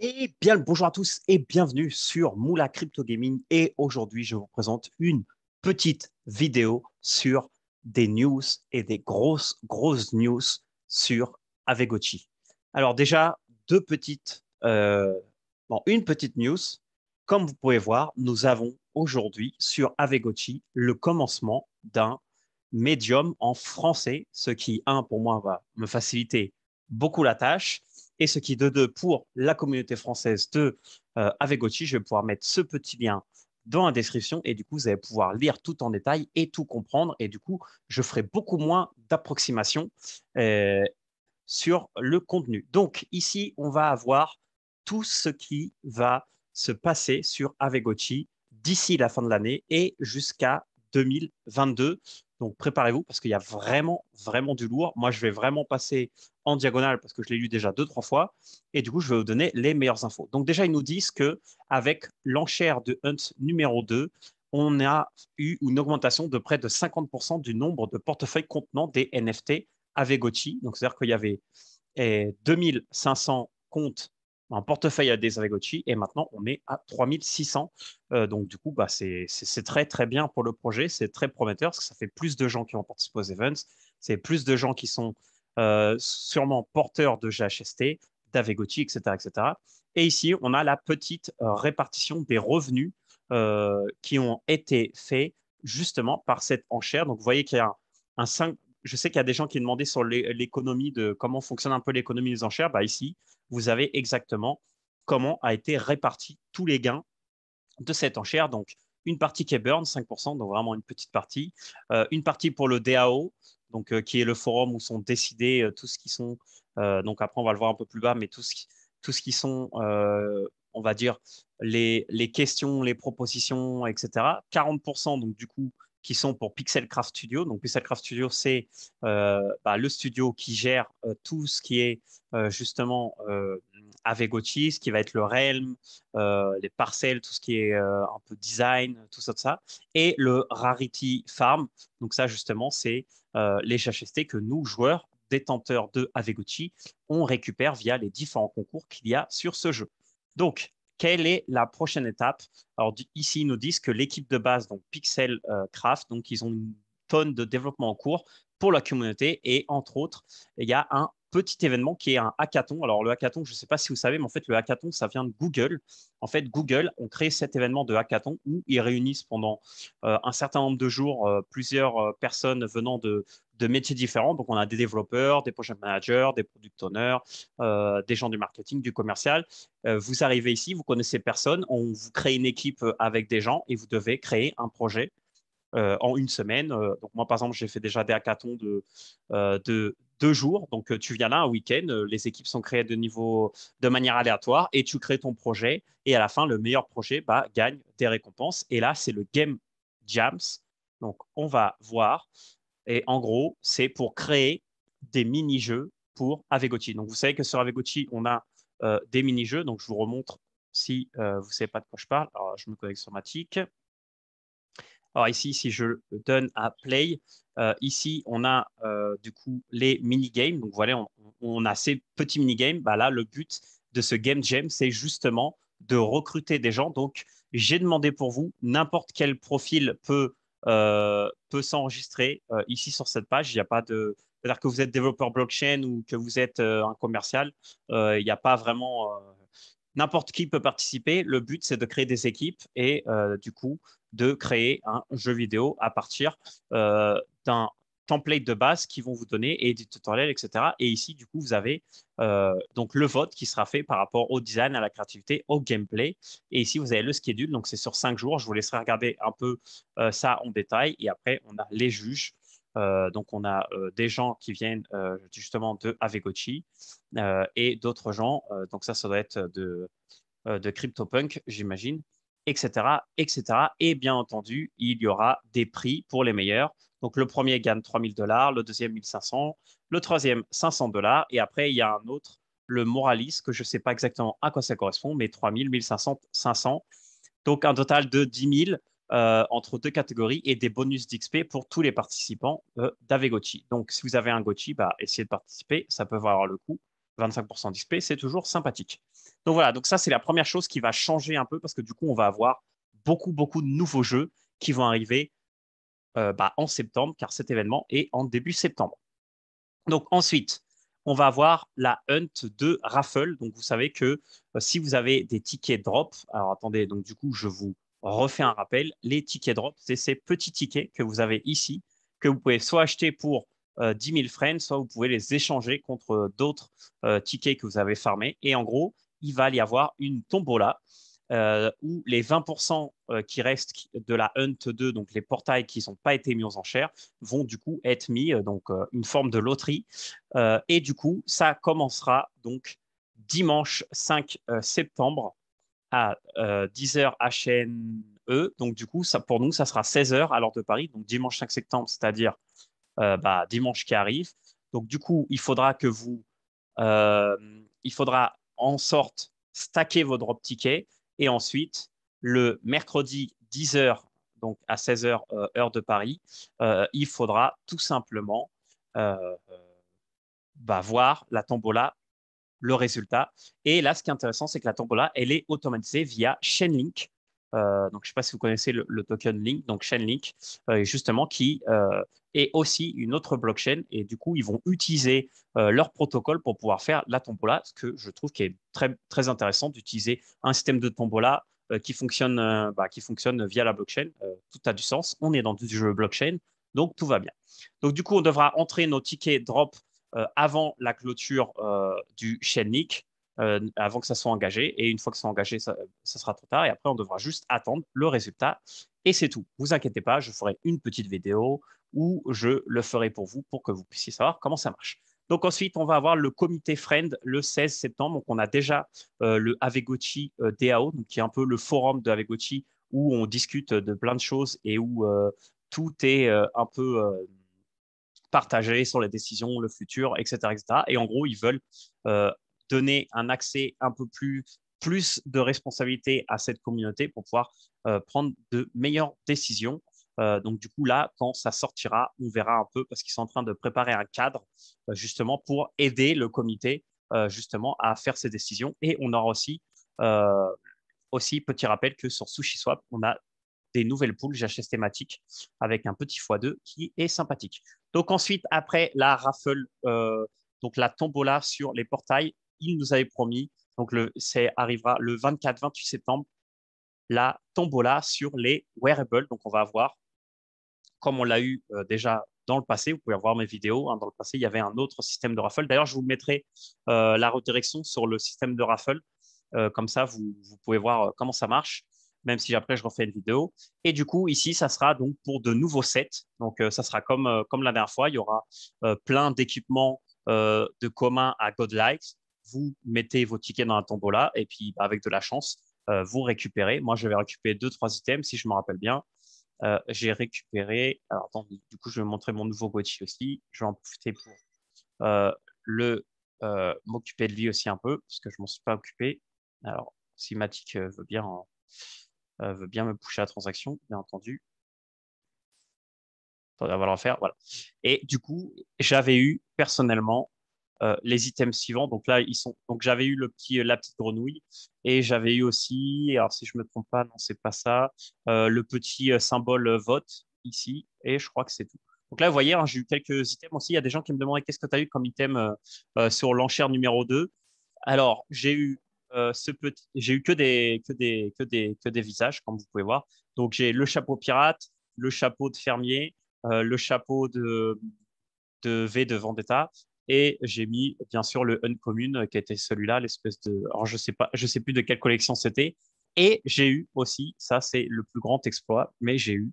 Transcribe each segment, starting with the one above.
Et bien le bonjour à tous et bienvenue sur Moula Crypto Gaming. Et aujourd'hui, je vous présente une petite vidéo sur des news et des grosses news sur Avegochi. Alors déjà, une petite news. Comme vous pouvez voir, nous avons aujourd'hui sur Avegochi le commencement d'un médium en français, ce qui, pour moi, va me faciliter beaucoup la tâche. Et ce qui, de deux, pour la communauté française de Avegochi, je vais pouvoir mettre ce petit lien dans la description et du coup, vous allez pouvoir lire tout en détail et tout comprendre. Et du coup, je ferai beaucoup moins d'approximations euh, sur le contenu. Donc, ici, on va avoir tout ce qui va se passer sur Avegochi d'ici la fin de l'année et jusqu'à 2022. Donc, préparez-vous parce qu'il y a vraiment du lourd. Moi, je vais vraiment passer en diagonale parce que je l'ai lu déjà deux, trois fois. Et du coup, je vais vous donner les meilleures infos. Donc, déjà, ils nous disent que avec l'enchère de Hunt numéro 2, on a eu une augmentation de près de 50% du nombre de portefeuilles contenant des NFT Avegochi. Donc, c'est-à-dire qu'il y avait 2500 comptes en portefeuille à des Avegochi et maintenant on est à 3600. Donc du coup, c'est très bien pour le projet, c'est très prometteur parce que ça fait plus de gens qui vont participer aux events, c'est plus de gens qui sont sûrement porteurs de GHST, d'Avegochi, etc., etc. Et ici, on a la petite répartition des revenus qui ont été faits justement par cette enchère. Donc vous voyez qu'il y a un 5, je sais qu'il y a des gens qui demandaient sur l'économie de comment fonctionne un peu l'économie des enchères. Bah ici, vous avez exactement comment a été réparti tous les gains de cette enchère. Donc, une partie qui est burn, 5%, donc vraiment une petite partie. Une partie pour le DAO, donc, qui est le forum où sont décidés tout ce qui sont, donc après on va le voir un peu plus bas, mais tout ce qui sont, on va dire, les questions, les propositions, etc. 40%, donc du coup, qui sont pour Pixelcraft Studio. Donc Pixelcraft Studio, c'est le studio qui gère tout ce qui est justement Avegochi, ce qui va être le Realm, les parcelles, tout ce qui est un peu design, tout ça. Et le Rarity Farm, donc ça justement, c'est les GHST que nous, joueurs, détenteurs de Avegochi, on récupère via les différents concours qu'il y a sur ce jeu. Donc, quelle est la prochaine étape? Alors ici, ils nous disent que l'équipe de base, donc Pixel Craft, donc ils ont une tonne de développement en cours pour la communauté et entre autres, il y a un petit événement qui est un hackathon. Alors le hackathon, je ne sais pas si vous savez, mais en fait le hackathon, ça vient de Google. En fait, Google ont créé cet événement de hackathon où ils réunissent pendant un certain nombre de jours plusieurs personnes venant de métiers différents. Donc, on a des développeurs, des project managers, des product owners, des gens du marketing, du commercial. Vous arrivez ici, vous connaissez personne, on vous crée une équipe avec des gens et vous devez créer un projet en une semaine. Donc moi, par exemple, j'ai fait déjà des hackathons de 2 jours. Donc tu viens là un week-end, les équipes sont créées de manière aléatoire et tu crées ton projet. Et à la fin, le meilleur projet gagne des récompenses. Et là, c'est le Game Jams. Donc on va voir. Et en gros, c'est pour créer des mini-jeux pour Avegochi. Donc vous savez que sur Avegochi, on a des mini-jeux. Donc je vous remontre si vous ne savez pas de quoi je parle. Alors je me connecte sur Matic. Alors ici, si je donne à Play, ici, on a du coup les mini-games. Donc voilà, on a ces petits mini-games. Bah là, le but de ce Game Jam, c'est justement de recruter des gens. Donc, j'ai demandé pour vous, n'importe quel profil peut s'enregistrer ici sur cette page. Il n'y a pas de... C'est-à-dire que vous êtes développeur blockchain ou que vous êtes un commercial, il n'y a pas vraiment... n'importe qui peut participer. Le but, c'est de créer des équipes et du coup, de créer un jeu vidéo à partir d'un template de base qui vont vous donner et des tutoriels, etc. Et ici, du coup, vous avez donc le vote qui sera fait par rapport au design, à la créativité, au gameplay. Et ici, vous avez le schedule. Donc, c'est sur 5 jours. Je vous laisserai regarder un peu ça en détail. Et après, on a les juges. Donc, on a des gens qui viennent justement de Avegochi et d'autres gens. Donc, ça doit être de CryptoPunk, j'imagine, etc., etc. Et bien entendu, il y aura des prix pour les meilleurs. Donc, le premier gagne 3000 $, le deuxième 1500, le troisième 500 $. Et après, il y a un autre, le Moralis, que je ne sais pas exactement à quoi ça correspond, mais 3000, 1500, 500. Donc, un total de 10 000 entre deux catégories et des bonus d'XP pour tous les participants d'Avegochi. Donc, si vous avez un Gochi, essayez de participer, ça peut valoir le coup. 25% d'XP, c'est toujours sympathique. Donc voilà, donc ça, c'est la première chose qui va changer un peu parce que du coup, on va avoir beaucoup, beaucoup de nouveaux jeux qui vont arriver en septembre, car cet événement est en début septembre. Donc ensuite, on va avoir la hunt de raffle. Donc vous savez que si vous avez des tickets drop, alors attendez, donc du coup, je vous refais un rappel. Les tickets drop, c'est ces petits tickets que vous avez ici, que vous pouvez soit acheter pour 10 000 friends, soit vous pouvez les échanger contre d'autres tickets que vous avez farmés. Et en gros, il va y avoir une tombola où les 20% qui restent de la Hunt 2, donc les portails qui n'ont pas été mis aux enchères, vont du coup être mis, donc une forme de loterie. Et du coup, ça commencera donc dimanche 5 septembre à 10h HNE. Donc du coup, ça, pour nous, ça sera 16h à l'heure de Paris, donc dimanche 5 septembre, c'est-à-dire dimanche qui arrive. Donc du coup, euh, il faudra en sorte stacker vos drop tickets et ensuite, le mercredi 10h, donc à 16h heure de Paris, il faudra tout simplement euh, voir la tombola, le résultat. Et là, ce qui est intéressant, c'est que la tombola, elle est automatisée via Chainlink. Donc, je ne sais pas si vous connaissez le token Link, donc Chainlink, justement, qui est aussi une autre blockchain. Et du coup, ils vont utiliser leur protocole pour pouvoir faire la tombola, ce que je trouve qui est très, très intéressant d'utiliser un système de tombola qui fonctionne via la blockchain. Tout a du sens. On est dans du jeu blockchain, donc tout va bien. Donc, du coup, on devra entrer nos tickets drop avant la clôture du Chainlink, avant que ça soit engagé. Et une fois que c'est engagé, ça sera trop tard. Et après, on devra juste attendre le résultat. Et c'est tout. Vous inquiétez pas, je ferai une petite vidéo où je le ferai pour vous pour que vous puissiez savoir comment ça marche. Donc ensuite, on va avoir le comité Friend le 16 septembre. Donc on a déjà le Avegochi DAO, donc, qui est un peu le forum de Avegochi où on discute de plein de choses et où tout est un peu partagé sur les décisions, le futur, etc., etc. Et en gros, ils veulent euh, donner un accès un peu plus de responsabilité à cette communauté pour pouvoir prendre de meilleures décisions. Donc du coup, là, quand ça sortira, on verra un peu parce qu'ils sont en train de préparer un cadre justement pour aider le comité justement à faire ces décisions. Et on aura aussi, petit rappel que sur SushiSwap, on a des nouvelles poules GHS thématiques avec un petit x2 qui est sympathique. Donc ensuite, après la raffle, donc la tombola sur les portails, il nous avait promis, donc c'est arrivera le 24-28 septembre, la tombola sur les wearables. Donc on va avoir, comme on l'a eu déjà dans le passé, vous pouvez voir mes vidéos, hein, dans le passé, il y avait un autre système de raffle. D'ailleurs, je vous mettrai la redirection sur le système de raffle. Comme ça, vous pouvez voir comment ça marche, même si après, je refais une vidéo. Et du coup, ici, ça sera donc pour de nouveaux sets. Donc, ça sera comme la dernière fois. Il y aura plein d'équipements de commun à Godlike. Vous mettez vos tickets dans la tombola et puis, avec de la chance, vous récupérez. Moi, je vais récupérer deux, trois items, si je me rappelle bien. J'ai récupéré. Alors, attends, du coup, je vais montrer mon nouveau Gochi aussi. Je vais en profiter pour euh, le m'occuper de lui aussi un peu, parce que je ne m'en suis pas occupé. Alors, si Matic veut bien me pousser la transaction, bien entendu. Attendez, on va le refaire. Voilà. Et du coup, j'avais eu personnellement les items suivants. Donc là, ils sont. Donc j'avais eu la petite grenouille et j'avais eu aussi. Alors si je me trompe pas, non, c'est pas ça. Le petit symbole vote ici. Et je crois que c'est tout. Donc là, vous voyez, hein, j'ai eu quelques items aussi. Il y a des gens qui me demandaient qu'est-ce que tu as eu comme item sur l'enchère numéro 2. Alors, j'ai eu que des visages, comme vous pouvez voir. Donc, j'ai le chapeau pirate, le chapeau de fermier, le chapeau de V de Vendetta, et j'ai mis, bien sûr, le Uncommon, qui était celui-là, l'espèce de, alors je sais plus de quelle collection c'était. Et j'ai eu aussi, ça, c'est le plus grand exploit, mais j'ai eu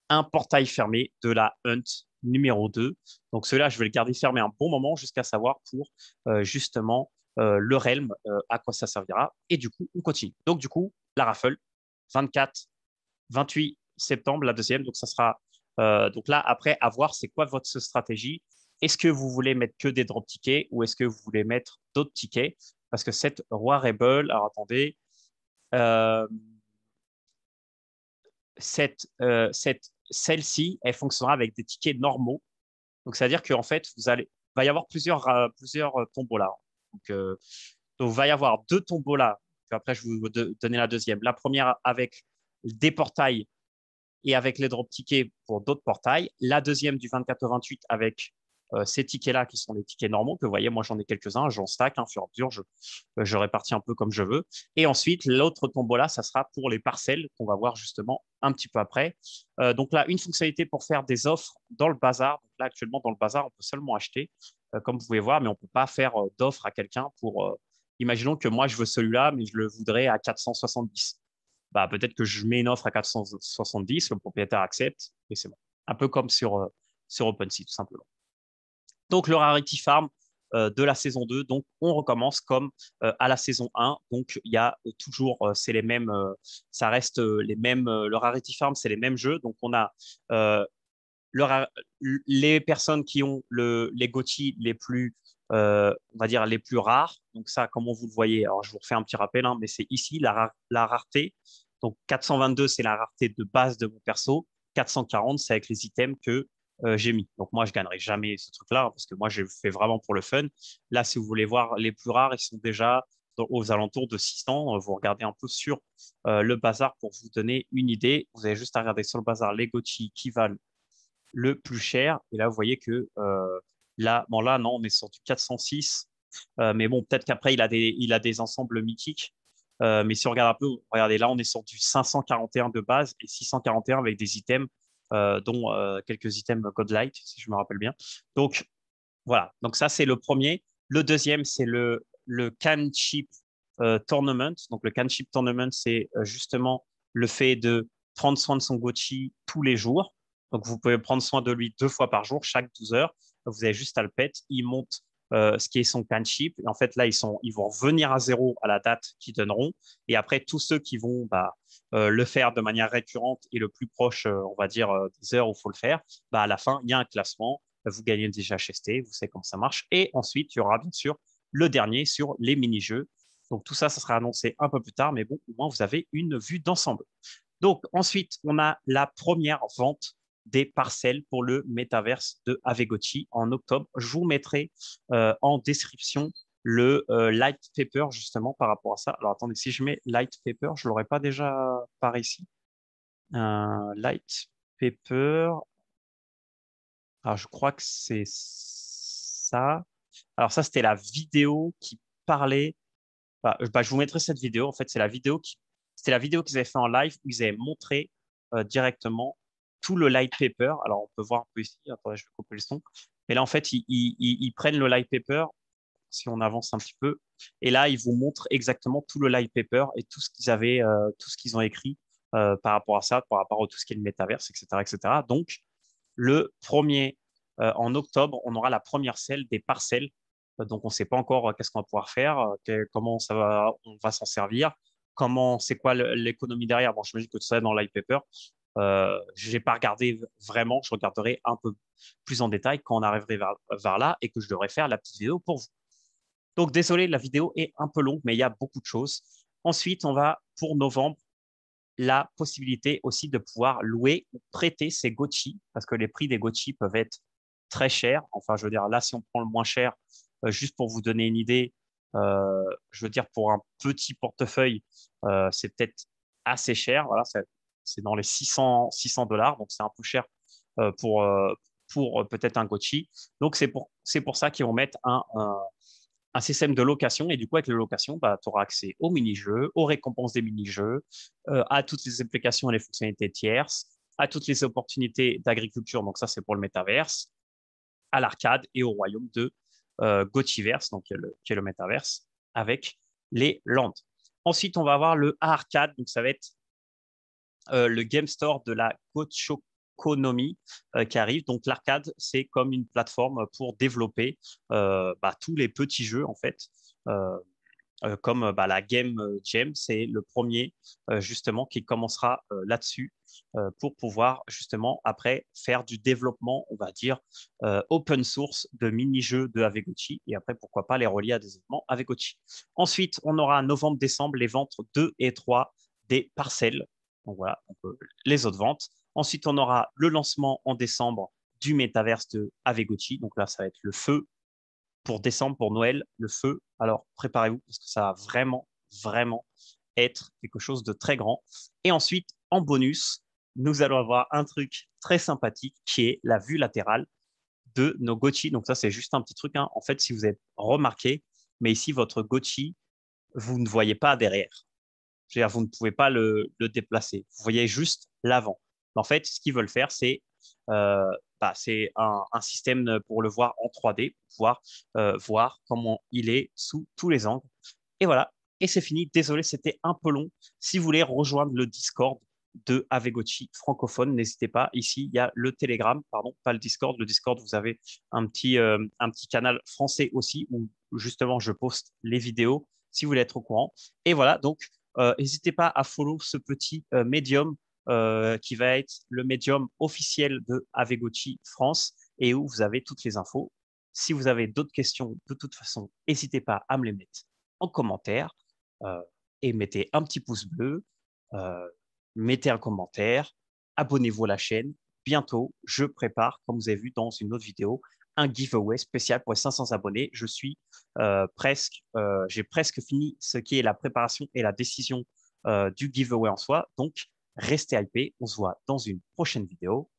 un portail fermé de la Hunt numéro 2. Donc celui-là, je vais le garder fermé un bon moment jusqu'à savoir pour justement le Realm, à quoi ça servira. Et du coup, on continue. Donc du coup, la raffle, 24, 28 septembre, la deuxième. Donc ça sera donc là, après, à voir c'est quoi votre stratégie. Est-ce que vous voulez mettre que des drop tickets ou est-ce que vous voulez mettre d'autres tickets? Parce que cette Roi Rebel, alors attendez, euh, celle-ci, elle fonctionnera avec des tickets normaux. Donc, c'est-à-dire qu'en fait, va y avoir plusieurs tombolas. Donc, il va y avoir deux tombolas. Après, je vais vous donner la deuxième. La première avec des portails et avec les drop tickets pour d'autres portails. La deuxième du 24 au 28 avec ces tickets-là qui sont les tickets normaux que vous voyez. Moi, j'en ai quelques-uns, j'en stack, hein, fur et à mesure, je répartis un peu comme je veux. Et ensuite, l'autre tombola, ça sera pour les parcelles qu'on va voir justement un petit peu après. Donc là, une fonctionnalité pour faire des offres dans le bazar. Donc là, actuellement, dans le bazar, on peut seulement acheter, comme vous pouvez voir, mais on ne peut pas faire d'offres à quelqu'un pour. Imaginons que moi, je veux celui-là, mais je le voudrais à 470. Bah, peut-être que je mets une offre à 470, le propriétaire accepte et c'est bon. Un peu comme sur OpenSea, tout simplement. Donc, le Rarity Farm de la saison 2, donc on recommence comme à la saison 1. Donc, il y a toujours, c'est les mêmes, ça reste les mêmes, le Rarity Farm, c'est les mêmes jeux. Donc, on a euh, le les personnes qui ont les GOTY les plus, on va dire, les plus rares. Donc ça, comme vous le voyez, alors je vous refais un petit rappel, hein, mais c'est ici la rareté. Donc 422, c'est la rareté de base de mon perso. 440, c'est avec les items que j'ai mis. Donc moi, je gagnerai jamais ce truc-là, hein, parce que moi, j'ai fait vraiment pour le fun. Là, si vous voulez voir les plus rares, ils sont déjà aux alentours de 600. Vous regardez un peu sur le bazar pour vous donner une idée. Vous avez juste à regarder sur le bazar les GOTY qui valent le plus cher. Et là, vous voyez que là, bon, là, non, on est sur du 406. Mais bon, peut-être qu'après, il a des ensembles mythiques. Mais si on regarde un peu, regardez, là, on est sur du 541 de base et 641 avec des items, dont quelques items Godlight, si je me rappelle bien. Donc, voilà. Donc, ça, c'est le premier. Le deuxième, c'est le Can Chip Tournament. Donc, le Can Chip Tournament, c'est justement le fait de prendre soin de son Gochi tous les jours. Donc, vous pouvez prendre soin de lui 2 fois par jour, chaque 12 heures. Vous avez juste à le pet. Il monte ce qui est son Can Chip. Et en fait, là, ils vont revenir à zéro à la date qu'ils donneront. Et après, tous ceux qui vont le faire de manière récurrente et le plus proche, on va dire, des heures où il faut le faire, bah, à la fin, il y a un classement. Vous gagnez déjà HST, vous savez comment ça marche. Et ensuite, il y aura bien sûr le dernier sur les mini-jeux. Donc tout ça, ça sera annoncé un peu plus tard, mais bon, au moins vous avez une vue d'ensemble. Donc ensuite, on a la première vente des parcelles pour le métaverse de Avegochi en octobre. Je vous mettrai en description le light paper justement par rapport à ça. Alors attendez, si je mets light paper, je l'aurais pas déjà par ici. Light paper. Alors je crois que c'est ça. Alors ça, c'était la vidéo qui parlait. Je vous mettrai cette vidéo. En fait, c'était la vidéo qu'ils avaient fait en live où ils avaient montré directement tout le light paper. Alors, on peut voir un peu ici. Attendez, je vais couper le son. Mais là, en fait, ils prennent le light paper, si on avance un petit peu. Et là, ils vous montrent exactement tout le light paper et tout ce qu'ils avaient, tout ce qu'ils ont écrit par rapport à ça, par rapport à tout ce qui est le métaverse, etc., etc. Donc, le premier en octobre, on aura la première selle des parcelles. Donc, on ne sait pas encore qu'est-ce qu'on va pouvoir faire, comment on va s'en servir, c'est quoi l'économie derrière. Bon, je me dis que tout ça est dans l'white paper. Je n'ai pas regardé vraiment, je regarderai un peu plus en détail quand on arriverait vers là et que je devrais faire la petite vidéo pour vous. Donc, désolé, la vidéo est un peu longue, mais il y a beaucoup de choses. Ensuite, on va, pour novembre, la possibilité aussi de pouvoir louer ou prêter ses Gochi, parce que les prix des Gochi peuvent être très chers. Enfin, je veux dire, là, si on prend le moins cher, juste pour vous donner une idée, je veux dire, pour un petit portefeuille, c'est peut-être assez cher. Voilà, c'est dans les 600 dollars, donc c'est un peu cher euh, pour, euh, pour peut-être un Gochi. Donc, c'est pour ça qu'ils vont mettre un système de location. Et du coup, avec la location, bah, tu auras accès aux mini-jeux, aux récompenses des mini-jeux, à toutes les applications et les fonctionnalités tierces, à toutes les opportunités d'agriculture. Donc ça, c'est pour le métaverse, à l'arcade et au royaume de Gotiverse, donc qui est le métaverse, avec les lands. Ensuite, on va avoir le arcade. Donc ça va être le Game Store de la Gochokonomi qui arrive. Donc l'arcade, c'est comme une plateforme pour développer tous les petits jeux en fait. Euh, comme la Game Jam, c'est le premier justement qui commencera là-dessus pour pouvoir justement après faire du développement, on va dire, open source de mini-jeux de Avegochi et après pourquoi pas les relier à des événements Avegochi. Ensuite, on aura novembre-décembre les ventes 2 et 3 des parcelles. Donc voilà, les autres ventes. Ensuite, on aura le lancement en décembre du métaverse de Avegochi. Donc là, ça va être le feu pour décembre, pour Noël, le feu Alors, préparez-vous parce que ça va vraiment, vraiment être quelque chose de très grand. Et ensuite, en bonus, nous allons avoir un truc très sympathique qui est la vue latérale de nos Gochi. Donc ça, c'est juste un petit truc, hein. En fait, si vous avez remarqué, mais ici, votre Gochi, vous ne voyez pas derrière. C'est-à-dire, vous ne pouvez pas le déplacer. Vous voyez juste l'avant. En fait, ce qu'ils veulent faire, euh, c'est un système pour le voir en 3D, pour pouvoir voir comment il est sous tous les angles. Et voilà. Et c'est fini. Désolé, c'était un peu long. Si vous voulez rejoindre le Discord de Avegochi francophone, n'hésitez pas. Ici, il y a le Telegram, pardon, pas le Discord. Le Discord, vous avez un petit canal français aussi où justement je poste les vidéos si vous voulez être au courant. Et voilà, donc n'hésitez pas à follow ce petit médium qui va être le médium officiel de Avegochi France et où vous avez toutes les infos. Si vous avez d'autres questions, de toute façon, n'hésitez pas à me les mettre en commentaire euh, et mettez un petit pouce bleu, euh, mettez un commentaire, abonnez-vous à la chaîne. Bientôt, je prépare, comme vous avez vu dans une autre vidéo, un giveaway spécial pour les 500 abonnés. J'ai presque fini ce qui est la préparation et la décision du giveaway en soi. Donc, restez hypés. On se voit dans une prochaine vidéo.